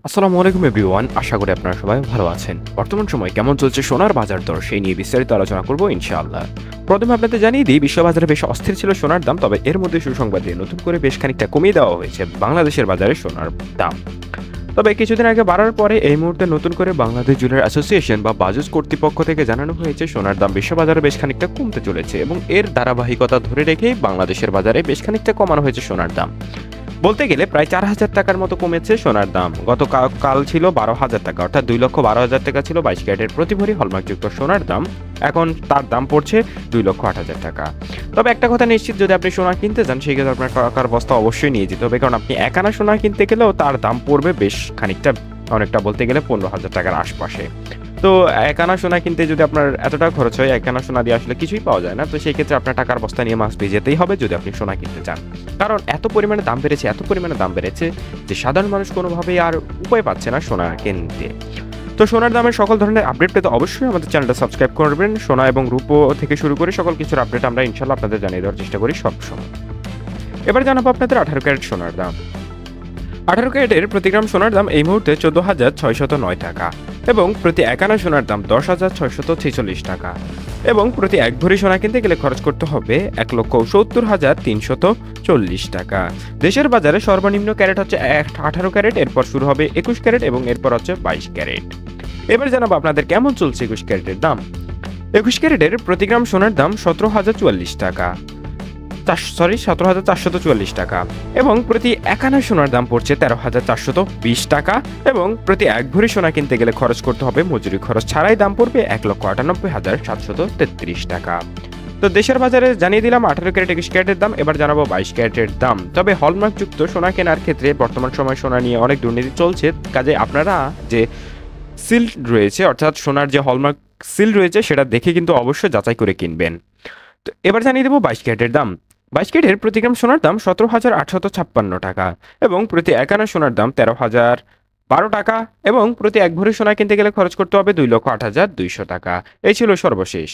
আসসালামু আলাইকুম এভরিওয়ান, আশা করি আপনারা সবাই ভালো আছেন। বর্তমান সময় কেমন চলছে সোনার বাজার দর সেই নিয়ে বিস্তারিত আলোচনা করব ইনশাআল্লাহ। প্রথমে আপনাদের জানিয়ে দিই, বিশ্ববাজারে বেশ অস্থির ছিল সোনার দাম, তবে এর মধ্যে সুসংবাদ দিয়ে নতুন করে বেশ খানিকটা কমিয়ে দেওয়া হয়েছে বাংলাদেশের বাজারে সোনার দাম। তবে কিছুদিন আগে বাড়ার পরে এই মুহূর্তে নতুন করে বাংলাদেশ জুয়েলারি অ্যাসোসিয়েশন বা বাজুস কর্তৃপক্ষ থেকে জানানো হয়েছে সোনার দাম বিশ্ববাজারে বেশ খানিকটা কমতে চলেছে এবং এর ধারাবাহিকতা ধরে রেখেই বাংলাদেশের বাজারে বেশ খানিকটা কমানো হয়েছে সোনার দাম। বলতে গেলে প্রায় 4,000 টাকার মতো কমেছে সোনার দাম। কাল ছিল 12,000 টাকা, অর্থাৎ 2,12,000 টাকা ছিল 22 ক্যারেটের প্রতি ভরি হলমার্কযুক্ত সোনার দাম। এখন তার দাম পড়ছে 2,08,000 টাকা। তবে একটা কথা নিশ্চিত, যদি আপনি সোনা কিনতে যান সেই ক্ষেত্রে আপনার টাকার বস্তা অবশ্যই নিয়ে যেতে হবে, কারণ আপনি একানা সোনা কিনতে গেলেও তার দাম পড়বে বেশ খানিকটা, অনেকটা বলতে গেলে 15,000 টাকার আশপাশে। তো একানা সোনা কিনতে যদি আপনার এতটা খরচ হয়, একানা সোনা দিয়ে আসলে কিছুই পাওয়া যায় না। তো সেই ক্ষেত্রে আপনার টাকার বস্তা নিয়ে মাস যেতেই হবে যদি আপনি সোনা কিনতে চান, কারণ এত পরিমাণে দাম বেড়েছে যে সাধারণ মানুষ কোনোভাবেই আর উপায় পাচ্ছে না সোনা কিনতে। তো সোনার দামের সকল ধরনের আপডেট পেতে অবশ্যই আমাদের চ্যানেলটা সাবস্ক্রাইব করবেন। সোনা এবং রূপো থেকে শুরু করে সকল কিছুর আপডেট আমরা ইনশাল্লাহ আপনাদের জানিয়ে দেওয়ার চেষ্টা করি সবসময়। এবার জানাবো আপনাদের 18 ক্যারেট সোনার দাম। 18 ক্যারেটের প্রতি গ্রাম সোনার দাম এই মুহূর্তে 14,609 টাকা এবং প্রতি একানা সোনার দাম 10,646 টাকা এবং প্রতি এক ভরি সোনা কিনতে গেলে খরচ করতে হবে 1,70,340 টাকা। দেশের বাজারে সর্বনিম্ন ক্যারেট হচ্ছে 18 ক্যারেট, এরপর শুরু হবে 21 ক্যারেট এবং এরপর হচ্ছে 22 ক্যারেট। এবার জানাবো আপনাদের কেমন চলছে 21 ক্যারেটের দাম। 21 ক্যারেটের প্রতি গ্রাম সোনার দাম 17,044 টাকা, 17,444 টাকা এবং প্রতি একানা সোনার দাম পড়ছে 13,420 টাকা এবং প্রতি এক ভরি সোনা কিনতে গেলে খরচ করতে হবে মজুরি খরচ ছাড়াই দাম পড়বে 1,98,733 টাকা। তো দেশের বাজারে জানিয়ে দিলাম 18 ক্যারেট 21 ক্যারেটের দাম। এবার জানাবো 22 ক্যারেটের দাম। তবে হলমার্কযুক্ত সোনা কেনার ক্ষেত্রে বর্তমান সময় সোনা নিয়ে অনেক দুর্নীতি চলছে, কাজে আপনারা যে সিল রয়েছে, অর্থাৎ সোনার যে হলমার্ক সিল রয়েছে সেটা দেখে কিন্তু অবশ্যই যাচাই করে কিনবেন। তো এবার জানিয়ে দেবো 22 ক্যারেটের দাম। 22 ক্যারেটের প্রতি গ্রাম সোনার দাম 17,856 টাকা এবং প্রতি একানা সোনার দাম 13,012 টাকা এবং প্রতি এক ভরি সোনা কিনতে গেলে খরচ করতে হবে 2,08,200 টাকা। এই ছিল সর্বশেষ।